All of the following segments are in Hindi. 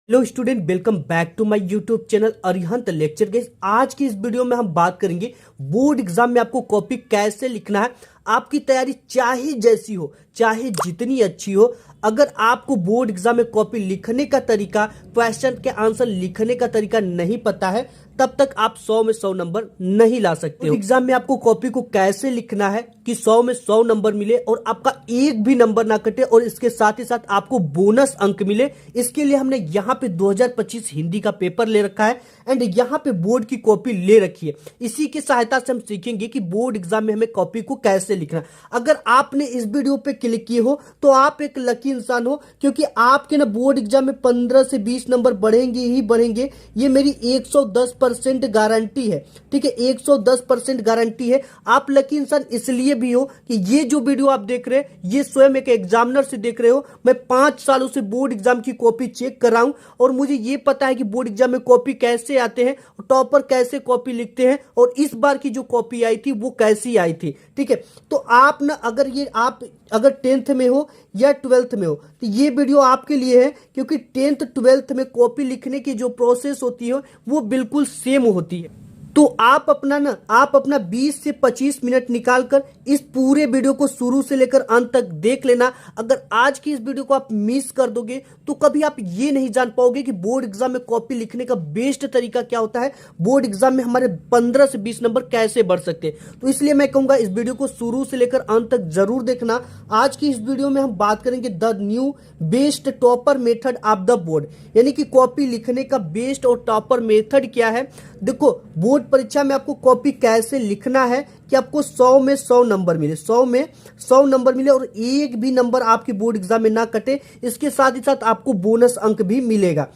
Hello student, welcome back to my YouTube channel Arihant lecture. के आज की इस वीडियो में हम बात करेंगे बोर्ड एग्जाम में आपको कॉपी कैसे लिखना है। आपकी तैयारी चाहे जैसी हो, चाहे जितनी अच्छी हो, अगर आपको बोर्ड एग्जाम में कॉपी लिखने का तरीका, क्वेश्चन के आंसर लिखने का तरीका नहीं पता है, तब तक आप 100 में 100 नंबर नहीं ला सकते हो। एग्जाम में आपको कॉपी को कैसे लिखना है कि 100 में 100 नंबर मिले और आपका एक भी नंबर ना कटे और इसके साथ ही साथ आपको बोनस अंक मिले, इसके लिए हमने यहाँ पे 2025 हिंदी का पेपर ले रखा है एंड यहाँ पे बोर्ड की कॉपी ले रखी है। इसी की सहायता से हम सीखेंगे कि बोर्ड एग्जाम में हमें कॉपी को कैसे लिखना। अगर आपने इस वीडियो पे क्लिक किए हो तो आप एक लकी इंसान हो, क्योंकि आपके ना बोर्ड एग्जाम में 15 से 20 नंबर बढ़ेंगे ही बढ़ेंगे। ये मेरी 110% गारंटी है, ठीक है, 110% गारंटी है। आप लकी इंसान इसलिए भी हो कि ये जो वीडियो आप देख रहे हैं ये स्वयं एक एग्जामिनर से देख रहे हो। मैं 5 सालों से बोर्ड एग्जाम की कॉपी चेक कर रहा हूं और मुझे ये पता है कि बोर्ड एग्जाम में कॉपी कैसे आते हैं, टॉपर कैसे कॉपी लिखते हैं और इस बार की जो कॉपी आई थी वो कैसी आई थी, ठीक है। तो आप ना अगर 10th में हो या 12th में हो तो ये वीडियो आपके लिए है, क्योंकि 10th 12th में कॉपी लिखने की जो प्रोसेस होती है वो बिल्कुल सेम होती है। तो आप अपना 20 से 25 मिनट निकालकर इस पूरे वीडियो को शुरू से लेकर अंत तक देख लेना। अगर आज की इस वीडियो को आप मिस कर दोगे तो कभी आप ये नहीं जान पाओगे कि बोर्ड एग्जाम में कॉपी लिखने का बेस्ट तरीका क्या होता है, बोर्ड एग्जाम में हमारे 15 से 20 नंबर कैसे बढ़ सकते हैं। तो इसलिए मैं कहूंगा इस वीडियो को शुरू से लेकर अंत तक जरूर देखना। आज की इस वीडियो में हम बात करेंगे the new best topper method of the board, यानी कि कॉपी लिखने का बेस्ट और टॉपर मेथड क्या है। देखो, बोर्ड परीक्षा में आपको कॉपी कैसे लिखना है कि आपको 100 में 100 नंबर मिले, 100 में 100 नंबर मिले और एक भी नंबर आपके बोर्ड एग्जाम में ना कटे। इसके साथ ही साथ आपको बोनस अंक भी मिलेगा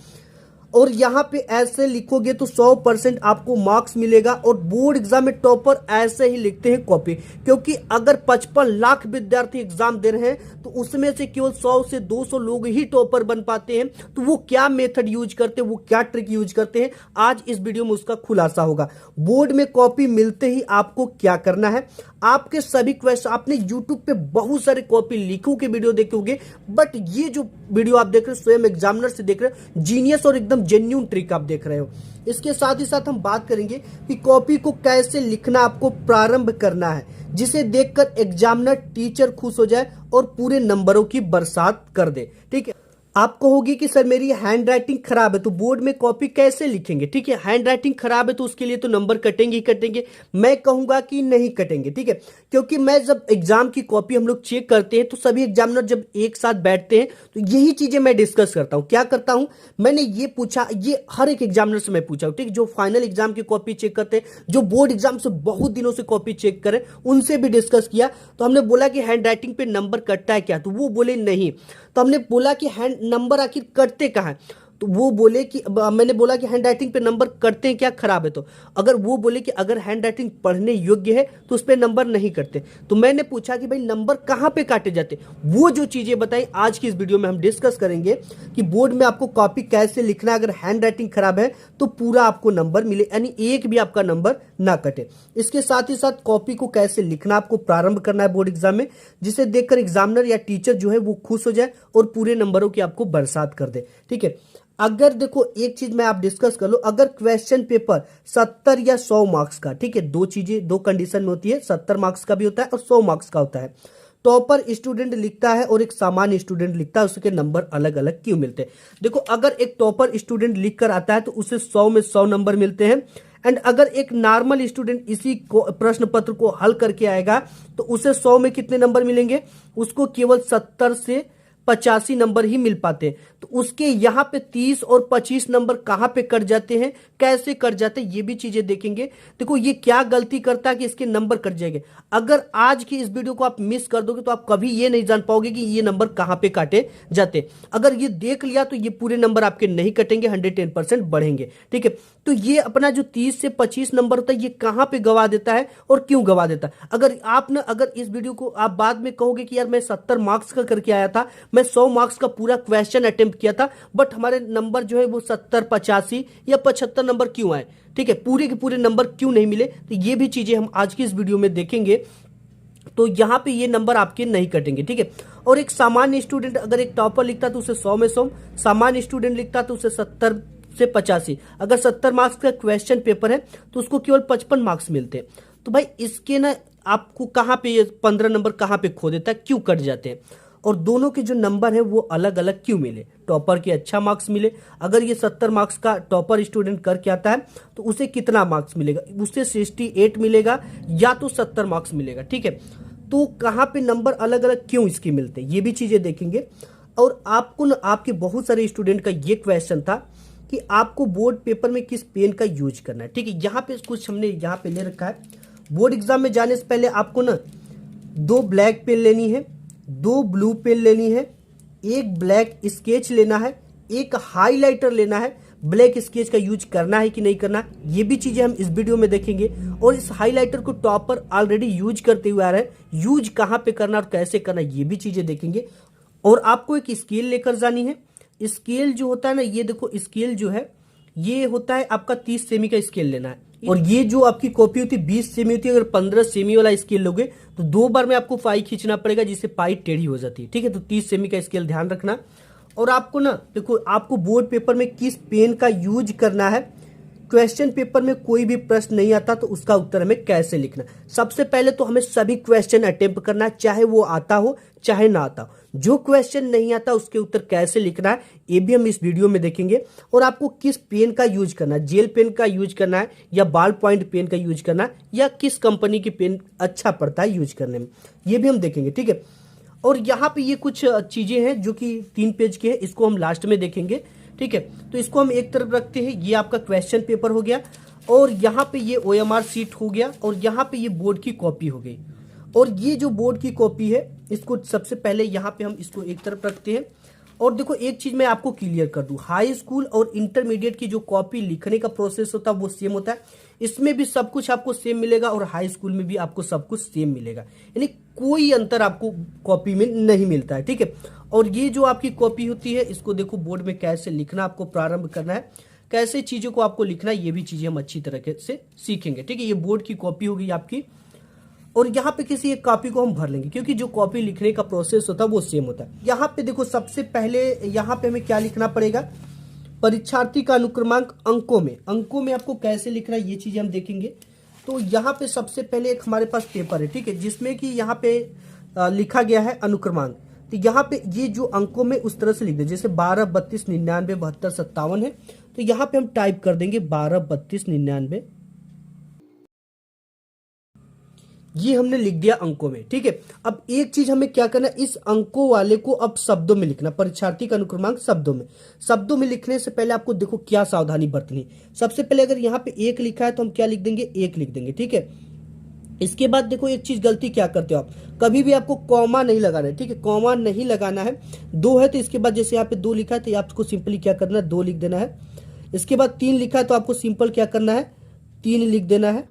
और यहाँ पे ऐसे लिखोगे तो 100% आपको मार्क्स मिलेगा। और बोर्ड एग्जाम में टॉपर ऐसे ही लिखते हैं कॉपी, क्योंकि अगर 55 लाख विद्यार्थी एग्जाम दे रहे हैं तो उसमें से केवल 100 से 200 लोग ही टॉपर बन पाते हैं। तो वो क्या मेथड यूज करते हैं, वो क्या ट्रिक यूज करते हैं, आज इस वीडियो में उसका खुलासा होगा। बोर्ड में कॉपी मिलते ही आपको क्या करना है, आपके सभी क्वेश्चन आपने यूट्यूब पे बहुत सारे कॉपी लिखों के वीडियो देखे होंगे, बट ये जो वीडियो आप देख रहे हो स्वयं एग्जामिनर से देख रहे हो, जीनियस और एकदम जेन्युइन ट्रिक आप देख रहे हो। इसके साथ ही साथ हम बात करेंगे कि कॉपी को कैसे लिखना आपको प्रारंभ करना है, जिसे देखकर एग्जामिनर टीचर खुश हो जाए और पूरे नंबरों की बरसात कर दे, ठीक है। आप कहोगे कि सर मेरी हैंड राइटिंग खराब है तो बोर्ड में कॉपी कैसे लिखेंगे, ठीक है। हैंड राइटिंग खराब है तो उसके लिए तो नंबर कटेंगे ही कटेंगे। मैं कहूंगा कि नहीं कटेंगे, ठीक है, क्योंकि मैं जब एग्जाम की कॉपी हम लोग चेक करते हैं तो सभी एग्जामिनर जब एक साथ बैठते हैं तो यही चीजें मैं डिस्कस करता हूं। क्या करता हूं, मैंने ये पूछा, ये हर एक एग्जामिनर से मैं पूछा हूं, ठीक, जो फाइनल एग्जाम की कॉपी चेक करते हैं, जो बोर्ड एग्जाम से बहुत दिनों से कॉपी चेक करें, उनसे भी डिस्कस किया। तो हमने बोला कि हैंड राइटिंग पे नंबर कटता है क्या, तो वो बोले नहीं। तो हमने बोला कि हैंड नंबर आखिर कटते कहाँ हैं, तो वो बोले कि मैंने बोला कि हैंड राइटिंग पे नंबर कटते हैं क्या, खराब है तो। अगर वो बोले कि अगर हैंड राइटिंग पढ़ने योग्य है तो उस पर नंबर नहीं कटते। तो मैंने पूछा कि भाई नंबर कहाँ पे काटे जाते, वो जो चीजें बताई आज की इस वीडियो में हम डिस्कस करेंगे कि बोर्ड में आपको कॉपी कैसे लिखना है अगर हैंड राइटिंग खराब है तो पूरा आपको नंबर मिले, यानी एक भी आपका नंबर ना कटे। इसके साथ ही साथ कॉपी को कैसे लिखना आपको प्रारंभ करना है बोर्ड एग्जाम में, जिसे देखकर एग्जामिनर या टीचर जो है वो खुश हो जाए और पूरे नंबरों की आपको बरसात कर दे, ठीक है। अगर देखो एक चीज मैं आप डिस्कस कर लो, अगर क्वेश्चन पेपर 70 या 100 मार्क्स का, ठीक है, दो चीजें दो कंडीशन में होती है, 70 मार्क्स का भी होता है और 100 मार्क्स का होता है। टॉपर स्टूडेंट लिखता है और एक सामान्य स्टूडेंट लिखता है, उसके नंबर अलग अलग क्यों मिलते हैं। देखो, अगर एक टॉपर स्टूडेंट लिख कर आता है तो उसे 100 में 100 नंबर मिलते हैं एंड अगर एक नॉर्मल स्टूडेंट इसी प्रश्न पत्र को हल करके आएगा तो उसे 100 में कितने नंबर मिलेंगे, उसको केवल 70 से 85 नंबर ही मिल पाते हैं। तो उसके यहाँ पे 30 और 25 नंबर कहाँ पे कट जाते हैं, कैसे कट जाते हैं, ये भी चीजें देखेंगे। देखो ये क्या गलती करता है कि इसके नंबर कट जाएंगे। अगर आज की इस वीडियो को आप मिस कर दोगे तो आप कभी ये नहीं जान पाओगे कि ये नंबर कहाँ पे काटे जाते। अगर ये देख लिया तो ये पूरे नंबर आपके नहीं कटेंगे, 110% बढ़ेंगे, ठीक है। तो ये अपना जो 30 से 25 नंबर होता है ये कहाँ पे गवा देता है और क्यों गवा देता है। अगर इस वीडियो को आप बाद में कहोगे कि यार मैं 70 मार्क्स का करके आया था, मैं 100 मार्क्स का पूरा क्वेश्चन अटेम्प्ट किया था, बट हमारे नंबर जो है वो 70 85 या 75 नंबर क्यों आए, ठीक है, पूरे के पूरे नंबर क्यों नहीं मिले, तो ये भी चीजें हम आज की इस वीडियो में देखेंगे। तो यहाँ पे ये नंबर आपके नहीं कटेंगे, ठीक है। और एक सामान्य स्टूडेंट अगर एक टॉपर लिखता तो उसे 100 में 100, सामान्य स्टूडेंट लिखता तो उसे 70 से 85। अगर 70 मार्क्स का क्वेश्चन पेपर है तो उसको केवल 55 मार्क्स मिलते हैं। तो भाई इसके ना आपको कहाँ पे ये 15 नंबर कहाँ पे खो देता है, क्यों कट जाते हैं, और दोनों के जो नंबर है वो अलग अलग क्यों मिले। टॉपर के अच्छा मार्क्स मिले, अगर ये 70 मार्क्स का टॉपर स्टूडेंट करके आता है तो उसे कितना मार्क्स मिलेगा, उसे 68 मिलेगा या तो 70 मार्क्स मिलेगा, ठीक है। तो कहाँ पे नंबर अलग अलग क्यों इसके मिलते हैं, ये भी चीजें देखेंगे। और आपको ना आपके बहुत सारे स्टूडेंट का ये क्वेश्चन था कि आपको बोर्ड पेपर में किस पेन का यूज करना है, ठीक है। यहाँ पे कुछ हमने यहाँ पे ले रखा है। बोर्ड एग्जाम में जाने से पहले आपको ना 2 ब्लैक पेन लेनी है, 2 ब्लू पेन लेनी है, एक ब्लैक स्केच लेना है, एक हाइलाइटर लेना है। ब्लैक स्केच का यूज करना है कि नहीं करना, ये भी चीजें हम इस वीडियो में देखेंगे। और इस हाइलाइटर को टॉपर ऑलरेडी यूज करते हुए आ रहे हैं, यूज कहाँ पे करना और कैसे करना ये भी चीजें देखेंगे। और आपको एक स्केल लेकर जानी है। स्केल जो होता है ना, ये देखो स्केल जो है ये होता है आपका 30 सेमी का स्केल लेना है। और ये जो आपकी कॉपी होती है 20 सेमी होती है। अगर 15 सेमी वाला स्केल लोगे तो 2 बार में आपको पाई खींचना पड़ेगा, जिससे पाई टेढ़ी हो जाती है, ठीक है। तो 30 सेमी का स्केल ध्यान रखना। और आपको ना देखो आपको बोर्ड पेपर में किस पेन का यूज करना है। क्वेश्चन पेपर में कोई भी प्रश्न नहीं आता तो उसका उत्तर हमें कैसे लिखना। सबसे पहले तो हमें सभी क्वेश्चन अटेम्प्ट करना है, चाहे वो आता हो चाहे ना आता हो। जो क्वेश्चन नहीं आता उसके उत्तर कैसे लिखना है ये भी हम इस वीडियो में देखेंगे। और आपको किस पेन का यूज करना है, जेल पेन का यूज करना है या बॉल पॉइंट पेन का यूज करना है, या किस कंपनी की पेन अच्छा पड़ता है यूज करने में, ये भी हम देखेंगे, ठीक है। और यहाँ पे ये कुछ चीजें हैं जो कि 3 पेज के हैं, इसको हम लास्ट में देखेंगे, ठीक है। तो इसको हम एक तरफ रखते हैं। ये आपका क्वेश्चन पेपर हो गया, और यहाँ पे ये OMR सीट हो गया, और यहाँ पे ये बोर्ड की कॉपी हो गई। और ये जो बोर्ड की कॉपी है इसको सबसे पहले यहाँ पे हम इसको एक तरफ रखते हैं। और देखो एक चीज मैं आपको क्लियर कर दूं, हाई स्कूल और इंटरमीडिएट की जो कॉपी लिखने का प्रोसेस होता है वो सेम होता है। इसमें भी सब कुछ आपको सेम मिलेगा और हाई स्कूल में भी आपको सब कुछ सेम मिलेगा, यानी कोई अंतर आपको कॉपी में नहीं मिलता है, ठीक है। और ये जो आपकी कॉपी होती है इसको देखो बोर्ड में कैसे लिखना आपको प्रारंभ करना है, कैसे चीजों को आपको लिखना है, ये भी चीजें हम अच्छी तरह से सीखेंगे, ठीक है। ये बोर्ड की कॉपी होगी आपकी, और यहाँ पे किसी एक कॉपी को हम भर लेंगे क्योंकि जो कॉपी लिखने का प्रोसेस होता है वो सेम होता है। यहाँ पे देखो सबसे पहले यहाँ पे हमें क्या लिखना पड़ेगा, परीक्षार्थी का अनुक्रमांक अंकों में आपको कैसे लिखना है ये चीजें हम देखेंगे। तो यहाँ पे सबसे पहले एक हमारे पास पेपर है, ठीक है, जिसमें कि यहाँ पे लिखा गया है अनुक्रमांक। तो यहाँ पे ये जो अंकों में उस तरह से लिख दे, जैसे 12, 32, 99, 72, 57 है। तो यहाँ पे हम टाइप कर देंगे 12, 32, 99। ये हमने लिख दिया अंकों में, ठीक है। अब एक चीज हमें क्या करना है, इस अंकों वाले को अब शब्दों में लिखना, परीक्षार्थी का अनुक्रमांक शब्दों में लिखने से पहले आपको देखो क्या सावधानी बरतनी। सबसे पहले अगर यहाँ पे 1 लिखा है तो हम क्या लिख देंगे, 1 लिख देंगे, ठीक है। इसके बाद देखो एक चीज गलती क्या करते हो आप, कभी भी आपको कॉमा नहीं लगाना है, ठीक है, कॉमा नहीं लगाना है। 2 है तो इसके बाद जैसे यहाँ पे 2 लिखा है तो आपको सिंपली क्या करना है, 2 लिख देना है। इसके बाद 3 लिखा है तो आपको सिंपल क्या करना है, 3 लिख देना है।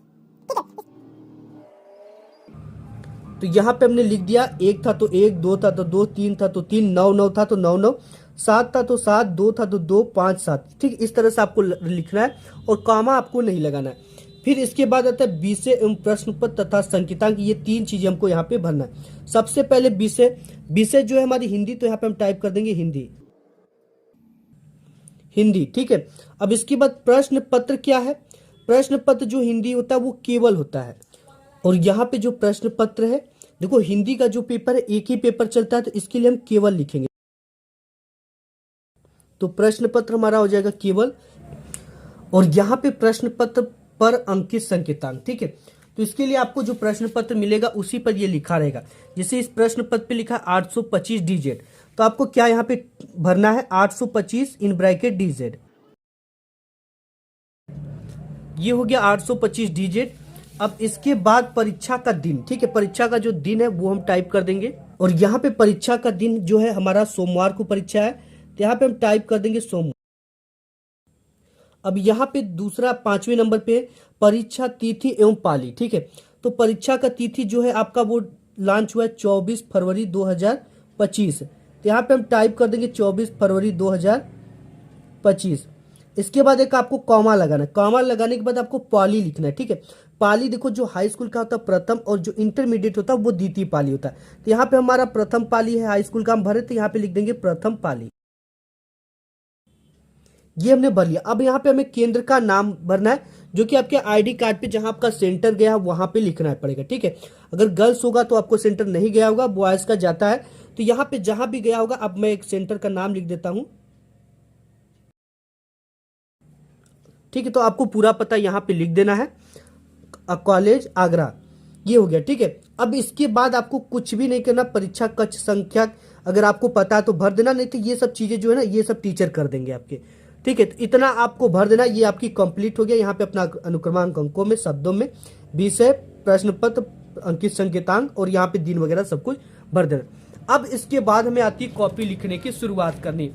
तो यहाँ पे हमने लिख दिया, 1 था तो 1, 2 था तो 2, 3 था तो 3, 9 था तो 9, 7 था तो 7, 2 था तो 2, 5, 7, ठीक। इस तरह से आपको लिखना है और कॉमा आपको नहीं लगाना है। फिर इसके बाद आता है विषय एवं प्रश्न पत्र तथा संकेतांक, ये 3 चीजें हमको यहाँ पे भरना है। सबसे पहले विषय जो है हमारी हिंदी, तो यहाँ पे हम टाइप कर देंगे हिंदी, ठीक है। अब इसके बाद प्रश्न पत्र क्या है, प्रश्न पत्र जो हिंदी होता है वो केवल होता है। और यहाँ पे जो प्रश्न पत्र है, देखो हिंदी का जो पेपर है एक ही पेपर चलता है तो इसके लिए हम केवल लिखेंगे। तो प्रश्न पत्र हमारा हो जाएगा केवल। और यहाँ पे प्रश्न पत्र पर अंकित संकेतांक, ठीक है। तो इसके लिए आपको जो प्रश्न पत्र मिलेगा उसी पर ये लिखा रहेगा। जैसे इस प्रश्न पत्र पे लिखा 825 DZ, तो आपको क्या यहाँ पे भरना है, 825 इन ब्रैकेट DZ। ये हो गया 825 DZ। अब इसके बाद परीक्षा का दिन, ठीक है, परीक्षा का जो दिन है वो हम टाइप कर देंगे। और यहाँ पे परीक्षा का दिन जो है हमारा सोमवार को परीक्षा है, तो यहाँ पे हम टाइप कर देंगे सोमवार। अब यहाँ पे दूसरा 5वें नंबर पे परीक्षा तिथि एवं पाली, ठीक है। तो परीक्षा का तिथि जो है आपका वो लॉन्च हुआ है 24 फरवरी 2025, तो यहाँ पे हम टाइप कर देंगे 24 फरवरी 2025। इसके बाद एक आपको कॉमा लगाना है, कॉमा लगाने के बाद आपको पाली लिखना है। ठीक है, पाली देखो जो हाई स्कूल का होता है प्रथम और जो इंटरमीडिएट होता है वो द्वितीय पाली होता है। तो यहाँ पे हमारा प्रथम पाली है, हाई स्कूल का हम भरे तो यहाँ पे लिख देंगे प्रथम पाली। ये हमने भर लिया। अब यहाँ पे हमें केंद्र का नाम भरना है जो कि आपके आईडी कार्ड पे जहां आपका सेंटर गया है वहां पे लिखना पड़ेगा। ठीक है, अगर गर्ल्स होगा तो आपको सेंटर नहीं गया होगा, बॉयज का जाता है। तो यहाँ पे जहां भी गया होगा, अब मैं एक सेंटर का नाम लिख देता हूं। ठीक है, तो आपको पूरा पता यहाँ पे लिख देना है, कॉलेज आगरा। ये हो गया। ठीक है, अब इसके बाद आपको कुछ भी नहीं करना, परीक्षा कक्ष संख्या अगर आपको पता है तो भर देना, नहीं तो ये सब चीजें जो है ना ये सब टीचर कर देंगे आपके। ठीक है, तो इतना आपको भर देना, ये आपकी कंप्लीट हो गया। यहाँ पे अपना अनुक्रमांक अंकों में, शब्दों में, विषय, प्रश्न पत्र, अंकित संकेतांक और यहाँ पे दिन वगैरह सब कुछ भर देना। अब इसके बाद हमें आती है कॉपी लिखने की शुरुआत करनी।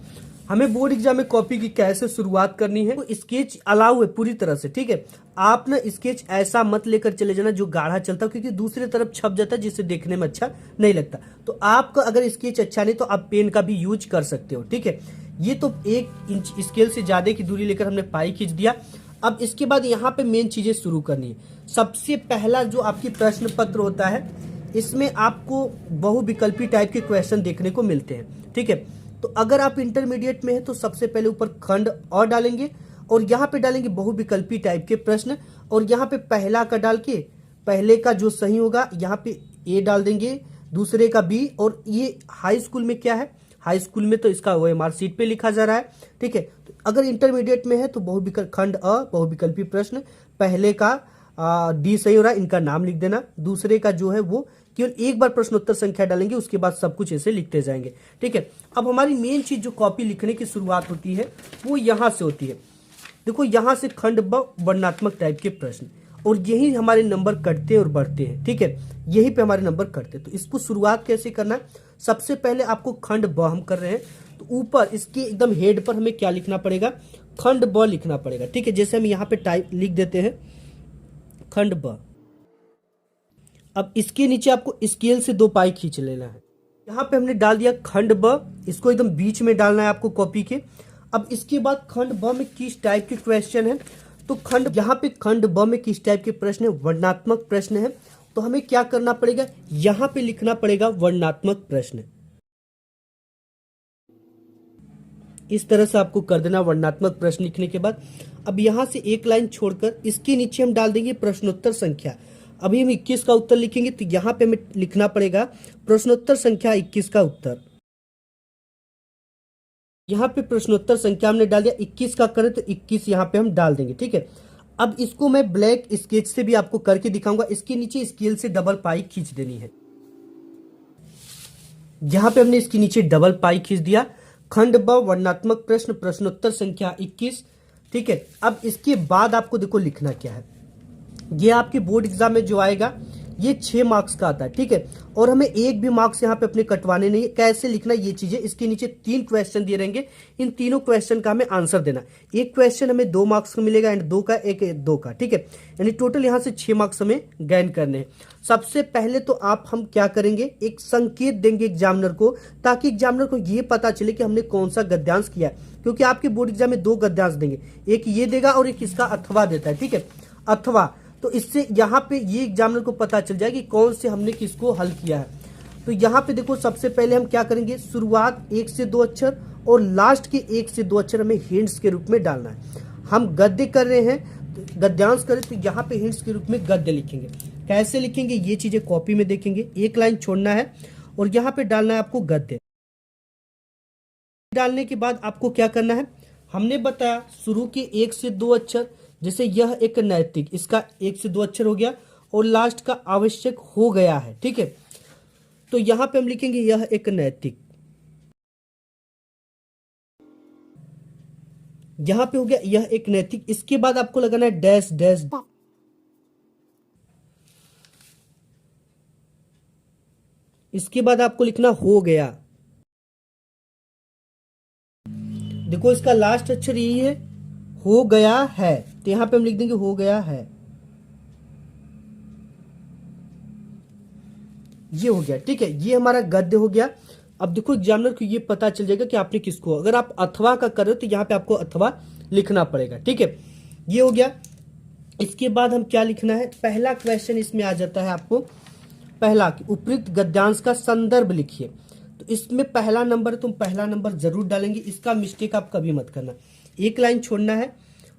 हमें बोर्ड एग्जाम में कॉपी की कैसे शुरुआत करनी है, तो स्केच अलाउ है पूरी तरह से। ठीक है, आप ना स्केच ऐसा मत लेकर चले जाना जो गाढ़ा चलता है, क्योंकि दूसरी तरफ छप जाता है जिससे देखने में अच्छा नहीं लगता। तो आपका अगर स्केच अच्छा नहीं तो आप पेन का भी यूज कर सकते हो। ठीक है, ये तो 1 इंच स्केल से ज्यादा की दूरी लेकर हमने पाई खींच दिया। अब इसके बाद यहाँ पे मेन चीजें शुरू करनी है। सबसे पहला जो आपकी प्रश्न पत्र होता है, इसमें आपको बहुविकल्पी टाइप के क्वेश्चन देखने को मिलते हैं। ठीक है, तो अगर आप इंटरमीडिएट में हैं तो सबसे पहले ऊपर खंड और डालेंगे और यहाँ पे डालेंगे बहुविकल्पी टाइप के प्रश्न, और यहाँ पे पहला का डाल के पहले का जो सही होगा यहाँ पे ए डाल देंगे, दूसरे का बी। और ये हाई स्कूल में क्या है, हाई स्कूल में तो इसका OMR शीट पे लिखा जा रहा है। ठीक है, तो अगर इंटरमीडिएट में है तो खंड अ बहुविकल्पी प्रश्न, पहले का डी सही हो रहा है, इनका नाम लिख देना। दूसरे का जो है वो केवल एक बार प्रश्नोत्तर संख्या डालेंगे, उसके बाद सब कुछ ऐसे लिखते जाएंगे। ठीक है, अब हमारी मेन चीज जो कॉपी लिखने की शुरुआत होती है वो यहां से होती है। देखो यहां से खंड ब वर्णनात्मक टाइप के प्रश्न, और यही हमारे नंबर कटते और बढ़ते हैं। ठीक है, यही पे हमारे नंबर कटते हैं। तो इसको शुरुआत कैसे करना है, सबसे पहले आपको खंड ब हम कर रहे हैं तो ऊपर इसके एकदम हेड पर हमें क्या लिखना पड़ेगा, खंड ब लिखना पड़ेगा। ठीक है, जैसे हम यहाँ पे टाइप लिख देते हैं खंड ब। अब इसके नीचे आपको स्केल से 2 पाई खींच लेना है। यहाँ पे हमने डाल दिया खंड ब, इसको एकदम बीच में डालना है आपको कॉपी के। अब इसके बाद खंड ब में किस टाइप के क्वेश्चन है, तो यहाँ पे खंड ब में किस टाइप के प्रश्न है, वर्णनात्मक प्रश्न है। तो हमें क्या करना पड़ेगा, यहाँ पे लिखना पड़ेगा वर्णनात्मक प्रश्न। इस तरह से आपको कर देना वर्णनात्मक प्रश्न लिखने के बाद। अब यहाँ से एक लाइन छोड़कर इसके नीचे हम डाल देंगे प्रश्नोत्तर संख्या। अभी हम 21 का उत्तर लिखेंगे तो यहाँ पे हमें लिखना पड़ेगा प्रश्नोत्तर संख्या 21 का उत्तर। यहाँ पे प्रश्नोत्तर संख्या हमने डाल दिया, 21 का करें तो 21 यहाँ पे हम डाल देंगे। ठीक है, अब इसको मैं ब्लैक स्केच से भी आपको करके दिखाऊंगा। इसके नीचे स्केल से डबल पाई खींच देनी है। यहाँ पे हमने इसके नीचे डबल पाई खींच दिया। खंड ब वर्णनात्मक प्रश्न प्रश्नोत्तर संख्या 21। ठीक है, अब इसके बाद आपको देखो लिखना क्या है। ये आपके बोर्ड एग्जाम में जो आएगा ये 6 मार्क्स का आता है। ठीक है, और हमें एक भी मार्क्स यहाँ पे अपने कटवाने नहीं है। कैसे लिखना ये चीजें, इसके नीचे 3 क्वेश्चन दिए रहेंगे, इन तीनों क्वेश्चन का हमें आंसर देना। एक क्वेश्चन हमें 2 मार्क्स का मिलेगा एंड 2 का, एक 2 का। ठीक है, यानी टोटल यहाँ से 6 मार्क्स हमें गेन करने हैं। सबसे पहले तो हम क्या करेंगे, एक संकेत देंगे एग्जामिनर को, ताकि एग्जामिनर को ये पता चले कि हमने कौन सा गद्यांश किया है। क्योंकि आपके बोर्ड एग्जाम में 2 गद्यांश देंगे, एक ये देगा और एक इसका अथवा देता है। ठीक है, अथवा, तो इससे यहाँ पे ये एग्जामिनर को पता चल जाए कि कौन से हमने किसको हल किया है। तो यहाँ पे देखो सबसे पहले हम क्या करेंगे, शुरुआत 1 से 2 अक्षर और लास्ट के 1 से 2 अक्षर हमें हिंट्स के रूप में डालना है। हम गद्य कर रहे हैं, तो गद्यांश करें तो यहाँ पे हिंट्स के रूप में गद्य लिखेंगे। कैसे लिखेंगे ये चीजें कॉपी में देखेंगे। एक लाइन छोड़ना है और यहाँ पे डालना है आपको गद्य। डालने के बाद आपको क्या करना है, हमने बताया शुरू के 1 से 2 अक्षर, जैसे यह एक नैतिक, इसका 1 से 2 अक्षर हो गया और लास्ट का आवश्यक हो गया है। ठीक है, तो यहां पे हम लिखेंगे यह एक नैतिक। यहां पे हो गया यह एक नैतिक। इसके बाद आपको लगाना है डैश डैश। इसके बाद आपको लिखना हो गया। देखो इसका लास्ट अक्षर यही है, हो गया है, तो यहां पे हम लिख देंगे हो गया है। ये हो गया। ठीक है, ये हमारा गद्य हो गया। अब देखो एग्जामिनर को ये पता चल जाएगा कि आपने किसको, अगर आप अथवा का कर रहे हो तो यहाँ पे आपको अथवा लिखना पड़ेगा। ठीक है, ये हो गया। इसके बाद हम क्या लिखना है, पहला क्वेश्चन इसमें आ जाता है आपको, पहला कि उपयुक्त गद्यांश का संदर्भ लिखिए। तो इसमें पहला नंबर, तुम पहला नंबर जरूर डालेंगे, इसका मिस्टेक आप कभी मत करना, एक लाइन छोड़ना है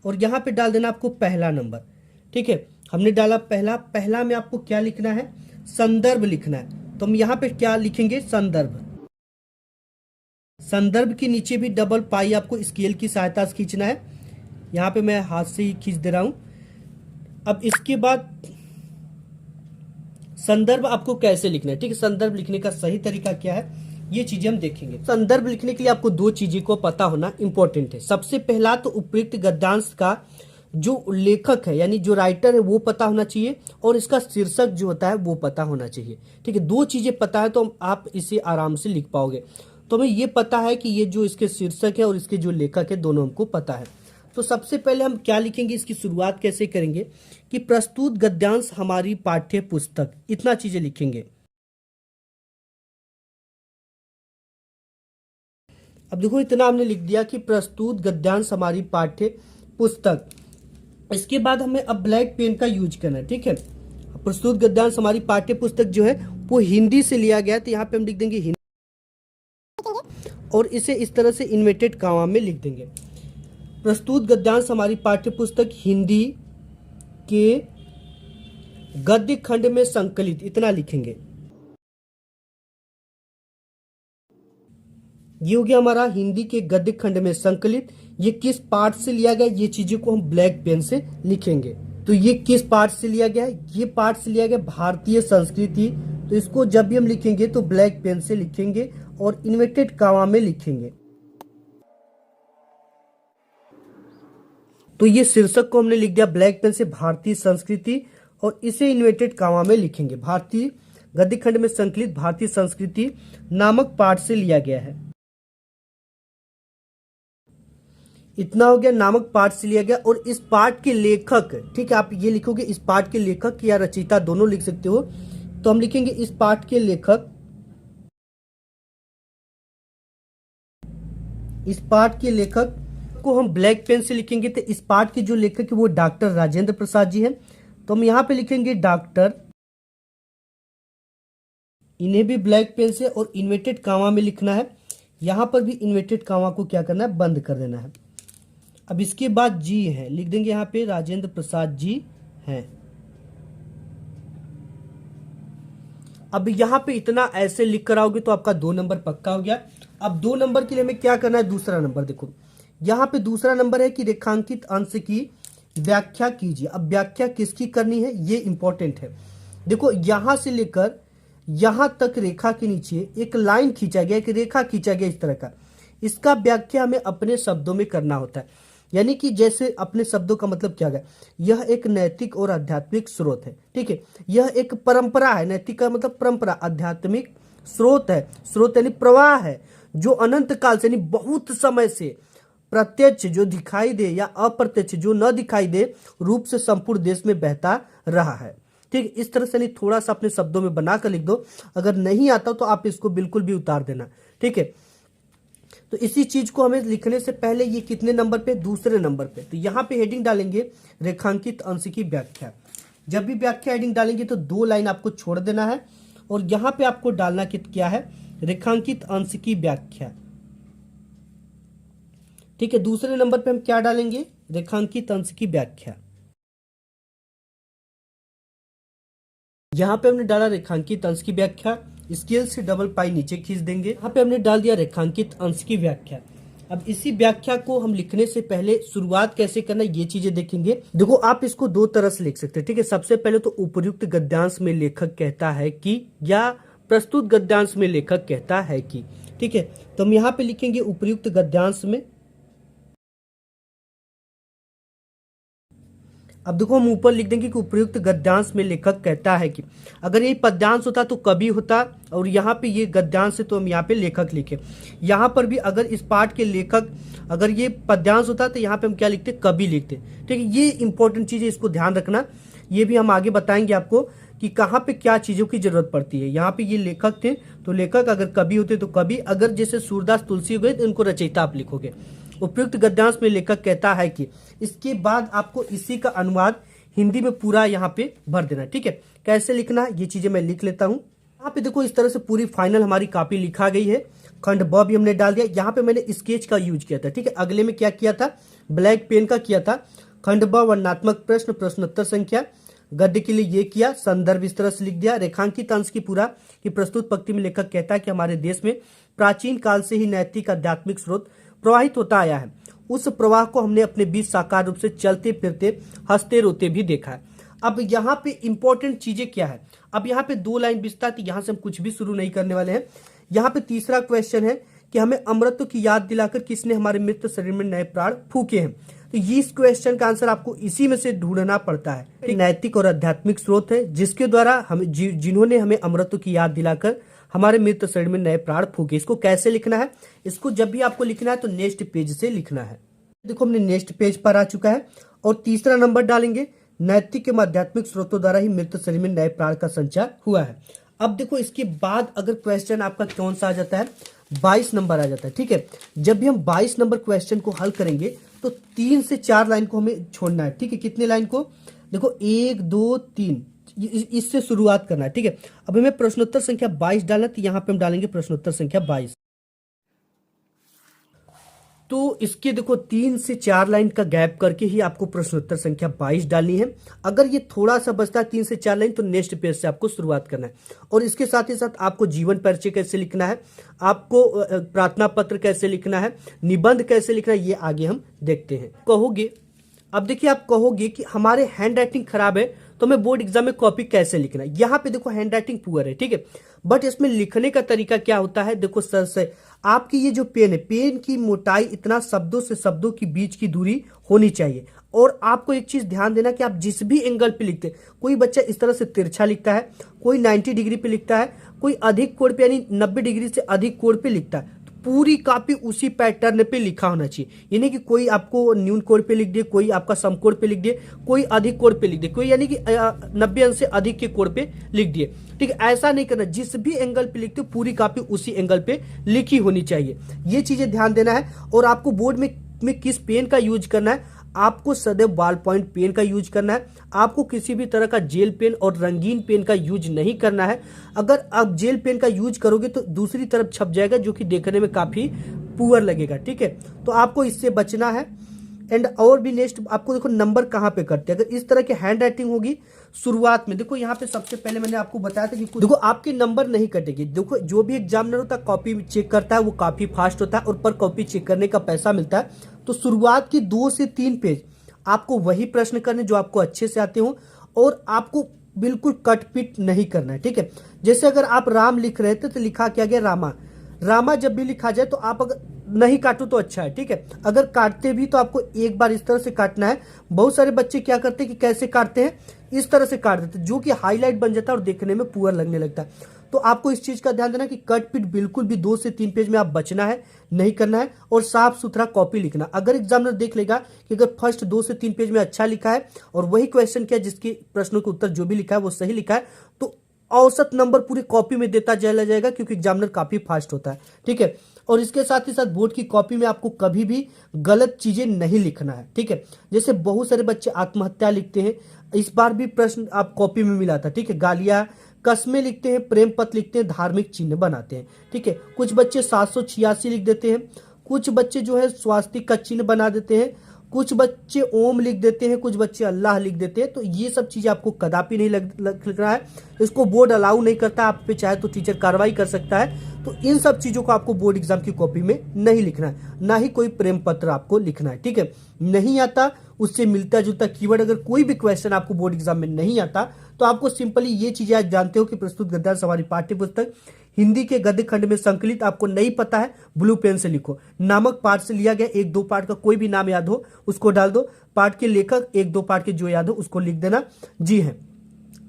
और यहाँ पे डाल देना आपको पहला नंबर। ठीक है, हमने डाला पहला, पहला में आपको क्या लिखना है, संदर्भ लिखना है। तो हम यहाँ पे क्या लिखेंगे, संदर्भ। संदर्भ के नीचे भी डबल पाई आपको स्केल की सहायता से खींचना है, यहाँ पे मैं हाथ से ही खींच दे रहा हूं। अब इसके बाद संदर्भ आपको कैसे लिखना है। ठीक है, संदर्भ लिखने का सही तरीका क्या है, ये चीजें हम देखेंगे। संदर्भ लिखने के लिए आपको दो चीजें को पता होना इंपॉर्टेंट है। सबसे पहला तो उपयुक्त गद्यांश का जो लेखक है यानी जो राइटर है वो पता होना चाहिए, और इसका शीर्षक जो होता है वो पता होना चाहिए। ठीक है, दो चीजें पता है तो आप इसे आराम से लिख पाओगे। तो हमें ये पता है कि ये जो इसके शीर्षक है और इसके जो लेखक है दोनों हमको पता है। तो सबसे पहले हम क्या लिखेंगे, इसकी शुरुआत कैसे करेंगे कि प्रस्तुत गद्यांश हमारी पाठ्य पुस्तक, इतना चीजें लिखेंगे। अब देखो इतना हमने लिख दिया कि प्रस्तुत गद्यांश हमारी पाठ्य पुस्तक। इसके बाद हमें अब ब्लैक पेन का यूज करना है। ठीक है, प्रस्तुत गद्यांश हमारी पाठ्य पुस्तक जो है वो हिंदी से लिया गया है, तो यहाँ पे हम लिख देंगे हिंदी और इसे इस तरह से इन्वर्टेड कॉमा में लिख देंगे। प्रस्तुत गद्यांश हमारी पाठ्य पुस्तक हिंदी के गद्य खंड में संकलित, इतना लिखेंगे। ये हो गया हमारा हिंदी के गद्य खंड में संकलित। ये किस पाठ से लिया गया, ये चीजों को हम ब्लैक पेन से लिखेंगे। तो ये किस पाठ से लिया गया है, ये पाठ से लिया गया भारतीय संस्कृति। तो इसको जब भी हम लिखेंगे तो ब्लैक पेन से लिखेंगे और इन्वर्टेड कॉमा में लिखेंगे। तो ये शीर्षक को हमने लिख दिया ब्लैक पेन से, भारतीय संस्कृति, और इसे इन्वर्टेड कॉमा में लिखेंगे। भारतीय गद्य खंड में संकलित भारतीय संस्कृति नामक पाठ से लिया गया है। इतना हो गया, नामक पाठ से लिया गया। और इस पाठ के लेखक, ठीक है, आप ये लिखोगे इस पाठ के लेखक या रचयिता दोनों लिख सकते हो। तो हम लिखेंगे इस पाठ के लेखक, इस पाठ के लेखक को हम ब्लैक पेन से लिखेंगे। तो इस पाठ के जो लेखक है वो डॉक्टर राजेंद्र प्रसाद जी हैं। तो हम यहां पे लिखेंगे डॉक्टर, इन्हें भी ब्लैक पेन से और इन्वर्टेड कॉमा में लिखना है। यहां पर भी इन्वर्टेड कॉमा को क्या करना है, बंद कर देना है। अब इसके बाद जी है, लिख देंगे यहाँ पे राजेंद्र प्रसाद जी हैं। अब यहाँ पे इतना ऐसे लिख कर आओगे तो आपका 2 नंबर पक्का हो गया। अब 2 नंबर के लिए हमें क्या करना है, दूसरा नंबर देखो यहाँ पे दूसरा नंबर है कि रेखांकित अंश की व्याख्या कीजिए। अब व्याख्या किसकी करनी है, ये इंपॉर्टेंट है। देखो यहां से लेकर यहां तक रेखा के नीचे एक लाइन खींचा गया, एक रेखा खींचा गया इस तरह का, इसका व्याख्या हमें अपने शब्दों में करना होता है। यानी कि जैसे अपने शब्दों का मतलब क्या है, यह एक नैतिक और आध्यात्मिक स्रोत है। ठीक है, यह एक परंपरा है, नैतिक का मतलब परंपरा, आध्यात्मिक स्रोत है, स्रोत यानी प्रवाह है जो अनंत काल से यानी बहुत समय से प्रत्यक्ष जो दिखाई दे या अप्रत्यक्ष जो न दिखाई दे रूप से संपूर्ण देश में बहता रहा है। ठीक, इस तरह से नहीं, थोड़ा सा अपने शब्दों में बनाकर लिख दो। अगर नहीं आता तो आप इसको बिल्कुल भी उतार देना। ठीक है, तो इसी चीज को हमें लिखने से पहले ये कितने नंबर पे, दूसरे नंबर पे। तो यहाँ पे हेडिंग डालेंगे रेखांकित अंश की व्याख्या। जब भी व्याख्या हेडिंग डालेंगे तो 2 लाइन आपको छोड़ देना है और यहाँ पे आपको डालना क्या है, रेखांकित अंश की व्याख्या। ठीक है, दूसरे नंबर पे हम क्या डालेंगे, रेखांकित अंश की व्याख्या। यहां पे हमने डाला रेखांकित अंश की व्याख्या, स्केल से डबल पाई नीचे खींच देंगे। यहाँ पे हमने डाल दिया रेखांकित अंश की व्याख्या। अब इसी व्याख्या को हम लिखने से पहले शुरुआत कैसे करना ये चीजें देखेंगे। देखो आप इसको 2 तरह से लिख सकते हैं। ठीक है, सबसे पहले तो उपयुक्त गद्यांश में लेखक कहता है कि, या प्रस्तुत गद्यांश में लेखक कहता है कि। ठीक है, तो हम यहाँ पे लिखेंगे उपयुक्त गद्यांश में। अब देखो हम ऊपर लिख देंगे कि उपयुक्त गद्यांश में लेखक कहता है कि। अगर ये पद्यांश होता तो कवि होता, और यहाँ पे ये गद्यांश है तो हम यहाँ पे लेखक लिखे। यहाँ पर भी अगर इस पाठ के लेखक, अगर ये पद्यांश होता तो यहाँ पे हम क्या लिखते, कवि लिखते। ठीक है, ये इंपॉर्टेंट चीज है, इसको ध्यान रखना। ये भी हम आगे बताएंगे आपको कि कहाँ पे क्या चीजों की जरूरत पड़ती है। यहाँ पे ये लेखक थे तो लेखक, अगर कवि होते तो कवि, अगर जैसे सूरदास तुलसी हो गए तो इनको रचयिता आप लिखोगे। उपयुक्त गद्यांश में लेखक कहता है कि, इसके बाद आपको इसी का अनुवाद हिंदी में पूरा यहाँ पे भर देना। ठीक है, कैसे लिखना ये चीजें मैं लिख लेता हूँ। यहाँ पे देखो इस तरह से पूरी फाइनल हमारी कॉपी लिखा गई है। खंड ब भी हमने डाल दिया। यहाँ पे मैंने स्केच का यूज किया था। ठीक है, अगले में क्या किया था, ब्लैक पेन का किया था। खंड ब वर्णनात्मक प्रश्न, प्रश्नोत्तर संख्या, गद्य के लिए ये किया, संदर्भ इस तरह से लिख दिया। रेखांकित अंश की पूरा की प्रस्तुत पंक्ति में लेखक कहता है कि हमारे देश में प्राचीन काल से ही नैतिक आध्यात्मिक स्रोत प्रवाहित होता आया है। उस प्रवाह को हमने अपने बीच साकार रूप से चलते फिरते हंसते रोते भी देखा है। अब यहाँ पे इंपॉर्टेंट चीजें क्या है, अब यहाँ पे 2 लाइन बिस्ता, यहाँ से हम कुछ भी शुरू नहीं करने वाले हैं। यहाँ पे तीसरा क्वेश्चन है कि हमें अमृत की याद दिलाकर किसने हमारे मृत शरीर में नए प्राण फूके हैं। तो इस क्वेश्चन का आंसर आपको इसी में से ढूंढना पड़ता है। नैतिक और आध्यात्मिक स्रोत है जिसके द्वारा हम जिन्होंने हमें अमृत की याद दिलाकर हमारे मृत शरीर में नए प्राण फूके। इसको कैसे लिखना है, इसको जब भी आपको लिखना है तो नेक्स्ट पेज से लिखना है। देखो हमने नेक्स्ट पेज पर आ चुका है और तीसरा नंबर डालेंगे, नैतिक एवं आध्यात्मिक स्रोतों द्वारा ही मृत शरीर में नए प्राण का संचार हुआ है। अब देखो इसके बाद अगर क्वेश्चन आपका कौन सा आ जाता है, 22 नंबर आ जाता है। ठीक है, जब भी हम 22 नंबर क्वेश्चन को हल करेंगे तो 3 से 4 लाइन को हमें छोड़ना है। ठीक है, कितने लाइन को, देखो 1 2 3 इससे शुरुआत करना है। ठीक है, अब हमें प्रश्नोत्तर संख्या 22 डालना, तो यहाँ पे हम डालेंगे प्रश्नोत्तर संख्या 22। तो इसके देखो 3 से 4 लाइन का गैप करके ही आपको प्रश्नोत्तर संख्या 22 डालनी है। अगर ये थोड़ा सा बचता है 3 से 4 लाइन तो नेक्स्ट पेज से आपको शुरुआत करना है। और इसके साथ ही साथ आपको जीवन परिचय कैसे लिखना है, आपको प्रार्थना पत्र कैसे लिखना है, निबंध कैसे लिखना है, ये आगे हम देखते हैं। कहोगे, अब देखिए आप कहोगे कि हमारे हैंड राइटिंग खराब है तो हमें बोर्ड एग्जाम में कॉपी कैसे लिखना है। यहाँ पे देखो हैंड राइटिंग पुअर है। ठीक है, बट इसमें लिखने का तरीका क्या होता है, देखो सर से आपकी ये जो पेन है, पेन की मोटाई इतना शब्दों से शब्दों की बीच की दूरी होनी चाहिए। और आपको एक चीज ध्यान देना कि आप जिस भी एंगल पे लिखते हैं, कोई बच्चा इस तरह से तिरछा लिखता है, कोई 90 डिग्री पे लिखता है, कोई अधिक कोण पे यानी 90 डिग्री से अधिक कोण पे लिखता है, पूरी कॉपी उसी पैटर्न पे लिखा होना चाहिए। यानी कि कोई आपको न्यून कोण पे लिख दे, कोई आपका समकोण पे लिख दे, कोई अधिक कोण पे लिख दे, कोई यानी कि 90 अंश से अधिक के कोण पे लिख दिए। ठीक है, ऐसा नहीं करना, जिस भी एंगल पे लिखते हो पूरी कॉपी उसी एंगल पे लिखी होनी चाहिए। ये चीजें ध्यान देना है। और आपको बोर्ड में किस पेन का यूज करना है, आपको सदैव बॉल पॉइंट पेन का यूज करना है। आपको किसी भी तरह का जेल पेन और रंगीन पेन का यूज नहीं करना है। अगर आप जेल पेन का यूज करोगे तो दूसरी तरफ छप जाएगा जो कि देखने में काफी पुअर लगेगा। ठीक है, तो आपको इससे बचना है। एंड और भी नेक्स्ट आपको देखो नंबर कहाँ पे करते हैं, अगर इस तरह की हैंड राइटिंग होगी शुरुआत में, देखो यहाँ पे सबसे पहले मैंने आपको बताया था कि देखो आपके नंबर नहीं कटेंगे। देखो जो भी एग्जामिनर होता है कॉपी चेक करता है वो काफी फास्ट होता है और पर कॉपी चेक करने का पैसा मिलता है। तो शुरुआत की 2 से 3 पेज आपको वही प्रश्न करने जो आपको अच्छे से आते हो और आपको बिल्कुल कट पिट नहीं करना है। ठीक है, जैसे अगर आप राम लिख रहे थे तो लिखा क्या गया रामा। रामा जब भी लिखा जाए तो आप अगर नहीं काटो तो अच्छा है। ठीक है, अगर काटते भी तो आपको एक बार इस तरह से काटना है। बहुत सारे बच्चे क्या करते हैं कि कैसे काटते हैं, इस तरह से काट देते हैं जो कि हाईलाइट बन जाता है और देखने में पुअर लगने लगता है। तो आपको इस चीज का ध्यान देना कि कट पिट बिल्कुल भी 2 से 3 पेज में आप बचना है, नहीं करना है और साफ सुथरा कॉपी लिखना। अगर एग्जामिनर देख लेगा कि अगर फर्स्ट 2 से 3 पेज में अच्छा लिखा है और वही क्वेश्चन किया जिसके प्रश्नों के उत्तर जो भी लिखा है वो सही लिखा है, तो औसत नंबर पूरी कॉपी में देता चला जाएगा क्योंकि एग्जामिनर काफी फास्ट होता है। ठीक है, और इसके साथ ही साथ बोर्ड की कॉपी में आपको कभी भी गलत चीजें नहीं लिखना है। ठीक है, जैसे बहुत सारे बच्चे आत्महत्या लिखते हैं, इस बार भी प्रश्न आप कॉपी में मिला था। ठीक है, गालियां कस्में लिखते हैं, प्रेम पत्र लिखते हैं, धार्मिक चिन्ह बनाते हैं। ठीक है, कुछ बच्चे 786 लिख देते हैं, कुछ बच्चे जो है स्वास्तिक का चिन्ह बना देते हैं, कुछ बच्चे ओम लिख देते हैं, कुछ बच्चे अल्लाह लिख देते हैं। तो ये सब चीजें आपको कदापि नहीं लिखना है। इसको बोर्ड अलाउ नहीं करता, आप पे चाहे तो टीचर कार्रवाई कर सकता है। तो इन सब चीजों को आपको बोर्ड एग्जाम की कॉपी में नहीं लिखना है, ना ही कोई प्रेम पत्र आपको लिखना है। ठीक है, नहीं आता उससे मिलता जुलता कीवर्ड, अगर कोई भी क्वेश्चन आपको बोर्ड एग्जाम में नहीं आता तो आपको सिंपली ये चीजें आज जानते हो कि प्रस्तुत गद्यांश हमारी पाठ्य पुस्तक हिंदी के गद्य खंड में संकलित, आपको नहीं पता है ब्लू पेन से लिखो। नामक पाठ से लिया गया 1-2 पाठ का कोई भी नाम याद हो उसको डाल दो, पाठ के लेखक 1-2 पाठ के जो याद हो उसको लिख देना। जी है,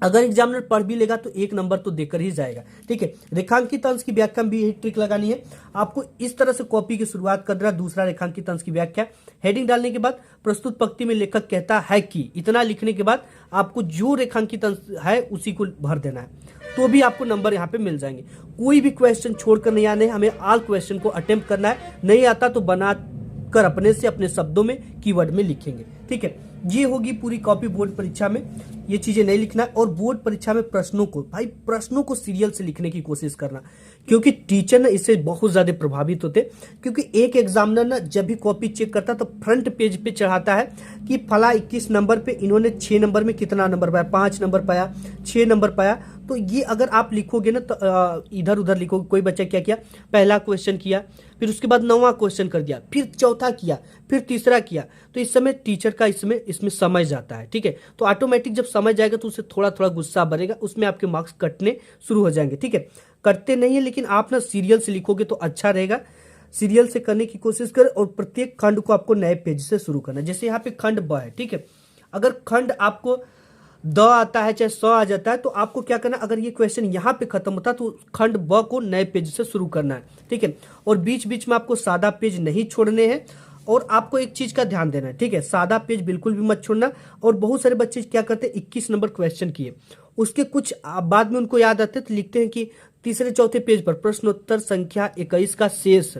अगर एग्जामिनर पढ़ भी लेगा तो 1 नंबर तो देकर ही जाएगा। ठीक है, रेखांकित अंश की व्याख्या में भी यही ट्रिक लगानी है। आपको इस तरह से कॉपी की शुरुआत कर देना, दूसरा रेखांकित अंश की व्याख्या, हेडिंग डालने के बाद प्रस्तुत पंक्ति में लेखक कहता है कि, इतना लिखने के बाद आपको जो रेखांकित अंश है उसी को भर देना है, तो भी आपको नंबर यहाँ पे मिल जाएंगे। कोई भी क्वेश्चन छोड़कर नहीं आने, हमें ऑल क्वेश्चन को अटेम्प्ट करना है। नहीं आता तो बना खुद कर अपने से अपने शब्दों में कीवर्ड में लिखेंगे। ठीक है, ये होगी पूरी कॉपी बोर्ड परीक्षा में। ये चीजें नहीं लिखना है। और बोर्ड परीक्षा में प्रश्नों को, भाई प्रश्नों को सीरियल से लिखने की कोशिश करना, क्योंकि टीचर ना इससे बहुत ज्यादा प्रभावित होते। क्योंकि एक एग्जामिनर ना जब भी कॉपी चेक करता तो फ्रंट पेज पे चढ़ाता है कि फला 21 नंबर पे इन्होंने 6 नंबर में कितना नंबर पाया, 5 नंबर पाया, 6 नंबर पाया। तो ये अगर आप लिखोगे ना तो इधर उधर लिखोगे। कोई बच्चा क्या किया, पहला क्वेश्चन किया, फिर उसके बाद 9वां क्वेश्चन कर दिया, फिर चौथा किया, फिर तीसरा किया, तो इस समय टीचर का इसमें समझ जाता है। ठीक है, तो ऑटोमेटिक जब समझ जाएगा तो उसे थोड़ा थोड़ा गुस्सा बढ़ेगा, उसमें आपके मार्क्स कटने शुरू हो जाएंगे। ठीक है, करते नहीं है, लेकिन आप ना सीरियल से लिखोगे तो अच्छा रहेगा। सीरियल से करने की कोशिश करें और प्रत्येक खंड को आपको नए पेज से शुरू करना है। जैसे यहाँ पे खंड ब है। ठीक है, अगर खंड आपको द आता है चाहे स आ जाता है तो आपको क्या करना है, अगर ये क्वेश्चन यहाँ पे खत्म होता है तो खंड ब को नए पेज से शुरू करना है। ठीक है, और बीच बीच में आपको सादा पेज नहीं छोड़ने हैं। और आपको एक चीज का ध्यान देना है। ठीक है, सादा पेज बिल्कुल भी मत छोड़ना। और बहुत सारे बच्चे क्या करते हैं, 21 नंबर क्वेश्चन किए, उसके कुछ बाद में उनको याद आते हैं तो लिखते हैं कि तीसरे चौथे पेज पर प्रश्नोत्तर संख्या 21 का शेष।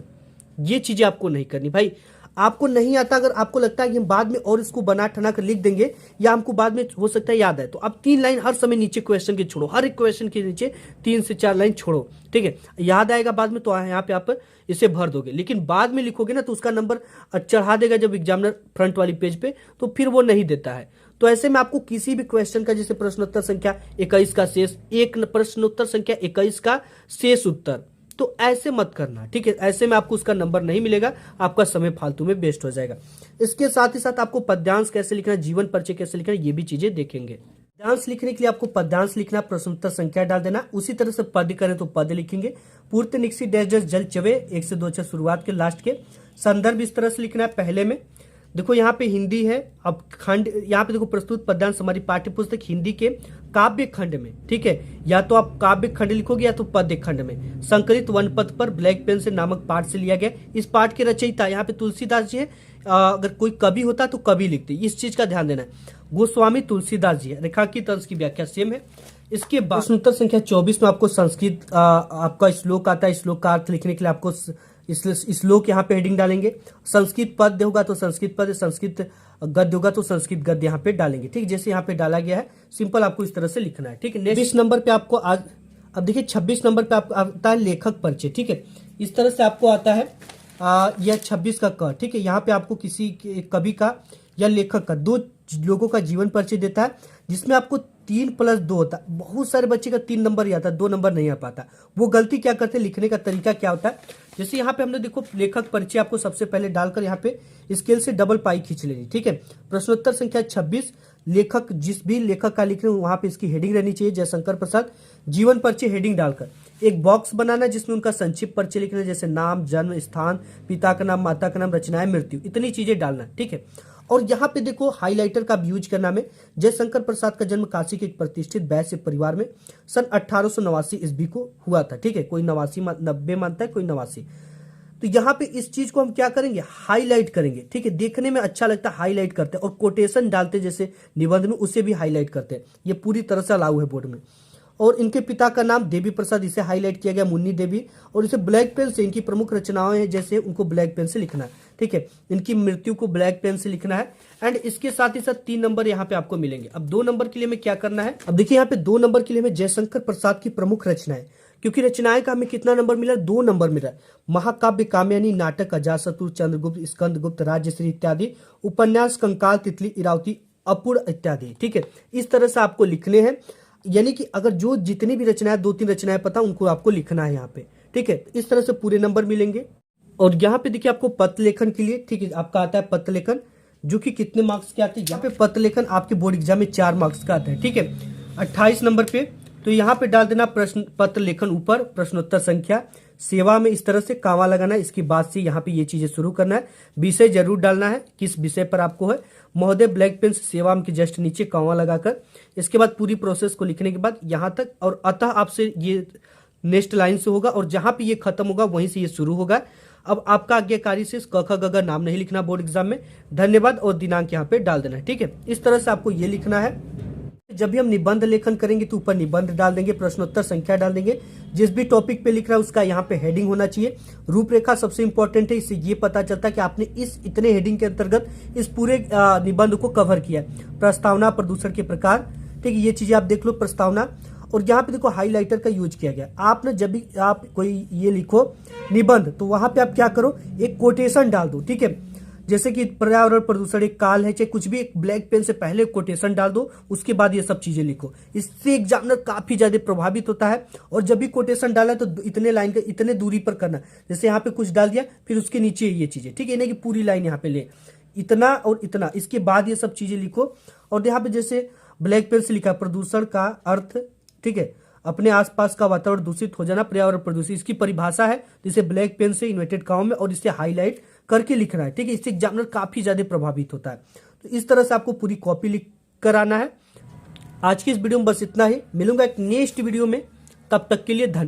ये चीजें आपको नहीं करनी भाई। आपको नहीं आता, अगर आपको लगता है कि हम बाद में और इसको बना ठना कर लिख देंगे या हमको बाद में हो सकता है याद है, तो आप 3 लाइन हर समय नीचे क्वेश्चन के छोड़ो। हर एक क्वेश्चन के नीचे 3 से 4 लाइन छोड़ो। ठीक है, याद आएगा बाद में तो यहाँ पे आप इसे भर दोगे। लेकिन बाद में लिखोगे ना तो उसका नंबर चढ़ा देगा जब एग्जामिनर फ्रंट वाली पेज पे, तो फिर वो नहीं देता है। तो ऐसे में आपको किसी भी क्वेश्चन का, जैसे प्रश्नोत्तर संख्या 21 का शेष, एक प्रश्नोत्तर संख्या 21 का शेष उत्तर, तो ऐसे मत करना। ठीक है, ऐसे में आपको उसका नंबर नहीं मिलेगा, आपका समय फालतू में वेस्ट हो जाएगा। इसके साथ ही साथ आपको पद्यांश कैसे लिखना है, जीवन परिचय कैसे लिखना है, ये भी चीजें देखेंगे। पद्यांश लिखने के लिए आपको पद्यांश लिखना, प्रश्नोत्तर संख्या डाल देना। उसी तरह से पद करें तो पद लिखेंगे। पूर्त निक्षी डैश डैश जल चवे 1 से 2 शुरुआत के लास्ट के। संदर्भ इस तरह से लिखना है। पहले में देखो यहाँ पे हिंदी है, अब खंड यहाँ पे देखो प्रस्तुत पद्यांश हमारी पाठ्य पुस्तक हिंदी के काव्य खंड में। ठीक है, या तो आप काव्य खंड लिखोगे या तो पद्य खंड में। संकलित वन पद पर ब्लैक पेन से नामक पाठ से लिया गया। इस पाठ के रचयिता यहाँ पे तुलसीदास जी है। अगर कोई कवि होता तो कवि लिखते, इस चीज का ध्यान देना है। गोस्वामी तुलसीदास जी है। रेखांकित अंश की व्याख्या सेम है। इसके बाद प्रश्नोत्तर संख्या 24 में आपको संस्कृत आपका श्लोक आता है। श्लोक का अर्थ लिखने के लिए आपको श्लोक यहाँ पे हेडिंग डालेंगे। संस्कृत पद्य होगा तो संस्कृत पद्य, संस्कृत गद्य होगा तो संस्कृत गद्य यहाँ पे डालेंगे। ठीक, जैसे यहाँ पे डाला गया है, सिंपल आपको इस तरह से लिखना है। ठीक है, नेक्स्ट 20 नंबर पे आपको आज, अब देखिए 26 नंबर पे आपको आता है लेखक परिचय। ठीक है, इस तरह से आपको आता है यह 26 का क। ठीक है, यहाँ पे आपको किसी कवि का या लेखक का 2 लोगों का जीवन परिचय देता है, जिसमें आपको 3+2 होता है। बहुत सारे बच्चे का 3 नंबर ही आता है, 2 नंबर नहीं आ पाता। वो गलती क्या करते हैं, लिखने का तरीका क्या होता है। जैसे यहाँ पे हमने देखो लेखक परिचय आपको सबसे पहले डालकर यहाँ पे स्केल से डबल पाई खींच लेनी। ठीक है, प्रश्नोत्तर संख्या 26, लेखक जिस भी लेखक का लिख रहे हो वहां पे इसकी हेडिंग रहनी चाहिए जयशंकर प्रसाद। जीवन परिचय हेडिंग डालकर एक बॉक्स बनाना जिसमें उनका संक्षिप्त परिचय लिखना, जैसे नाम, जन्म स्थान, पिता का नाम, माता का नाम, रचनाएं, मृत्यु, इतनी चीजें डालना। ठीक है, और यहाँ पे देखो हाइलाइटर का यूज करना में। जयशंकर प्रसाद का जन्म काशी के एक प्रतिष्ठित वैश्य परिवार में सन 1889 ईस्वी को हुआ था। ठीक है, कोई 90 मानता है, कोई 89। तो यहाँ पे इस चीज को हम क्या करेंगे, हाईलाइट करेंगे। ठीक है, देखने में अच्छा लगता है, हाईलाइट करते हैं। और कोटेशन डालते जैसे निबंध में, उसे भी हाईलाइट करते हैं। ये पूरी तरह से अलाउ है बोर्ड में। और इनके पिता का नाम देवी प्रसाद, इसे हाईलाइट किया गया, मुन्नी देवी। और इसे ब्लैक पेन से इनकी प्रमुख रचनाएं हैं, जैसे उनको ब्लैक पेन से लिखना है। ठीक है, इनकी मृत्यु को ब्लैक पेन से लिखना है। एंड इसके साथ ही साथ 3 नंबर यहाँ पे आपको मिलेंगे। अब 2 नंबर के लिए हमें क्या करना है, अब देखिए यहाँ पे 2 नंबर के लिए हमें जयशंकर प्रसाद की प्रमुख रचनाएं, क्योंकि रचनाएं का हमें कितना नंबर मिला, 2 नंबर मिला। महाकाव्य कामयानी, नाटक अजातशत्रु, चंद्रगुप्त, स्कंदगुप्त, राज्यश्री इत्यादि, उपन्यास कंकाल, तितली, इरावती, अपूर्ण इत्यादि। ठीक है, इस तरह से आपको लिखने हैं। यानी कि अगर जो जितनी भी रचनाएं, 2-3 रचनाएं पता, उनको आपको लिखना है यहाँ पे। ठीक है, इस तरह से पूरे नंबर मिलेंगे। और यहाँ पे देखिए आपको पत्र लेखन के लिए, ठीक है, आपका आता है पत्र लेखन, जो कि कितने मार्क्स के आते हैं। यहाँ पे पत्र लेखन आपके बोर्ड एग्जाम में 4 मार्क्स का आता है। ठीक है, 28 नंबर पे तो यहाँ पे डाल देना प्रश्न पत्र लेखन, ऊपर प्रश्नोत्तर संख्या, सेवा में इस तरह से कामा लगाना है। इसके बाद से यहाँ पे ये चीजें शुरू करना है। विषय जरूर डालना है, किस विषय पर आपको है। महोदय ब्लैक पेन से सेवा के जस्ट नीचे कामा लगाकर, इसके बाद पूरी प्रोसेस को लिखने के बाद यहाँ तक, और अतः आपसे ये नेक्स्ट लाइन से होगा, और जहां पे ये खत्म होगा वहीं से ये शुरू होगा। अब आपका आज्ञाकारी से क ख ग घ नाम नहीं लिखना बोर्ड एग्जाम में। धन्यवाद और दिनांक यहाँ पे डाल देना है। ठीक है, इस तरह से आपको ये लिखना है। जब भी हम निबंध लेखन करेंगे तो ऊपर निबंध डाल देंगे, प्रश्नोत्तर संख्या डाल देंगे, जिस भी टॉपिक पे लिख रहा है उसका यहाँ पे हेडिंग होना चाहिए। रूपरेखा सबसे इंपॉर्टेंट है, इससे ये पता चलता है कि आपने इस इतने हेडिंग के अंतर्गत इस पूरे निबंध को कवर किया है। प्रस्तावना, प्रदूषण के प्रकार, ठीक है, ये चीजें आप देख लो, प्रस्तावना। और यहाँ पे देखो हाईलाइटर का यूज किया गया। आपने जब भी आप कोई ये लिखो निबंध, तो वहां पे आप क्या करो, एक कोटेशन डाल दो, ठीक है। जैसे कि पर्यावरण प्रदूषण एक काल है, चाहे कुछ भी, एक ब्लैक पेन से पहले कोटेशन डाल दो, उसके बाद ये सब चीजें लिखो। इससे एग्जामिनर काफी ज्यादा प्रभावित होता है। और जब भी कोटेशन डाला तो इतने लाइन के इतने दूरी पर करना, जैसे यहाँ पे कुछ डाल दिया, फिर उसके नीचे ये चीजें, ठीक है, नहीं कि पूरी लाइन यहाँ पे ले, इतना और इतना, इसके बाद ये सब चीजें लिखो। और यहाँ पे जैसे ब्लैक पेन से लिखा प्रदूषण का अर्थ, ठीक है, अपने आसपास का वातावरण दूषित हो जाना, पर्यावरण प्रदूषित, इसकी परिभाषा है, जिसे ब्लैक पेन से इन्वर्टेड कामों में और इससे हाईलाइट करके लिखना है, ठीक है। इससे एग्जामिनर काफी ज्यादा प्रभावित होता है। तो इस तरह से आपको पूरी कॉपी लिख कर आना है। आज की इस वीडियो में बस इतना ही, मिलूंगा एक नेक्स्ट वीडियो में, तब तक के लिए धन्यवाद।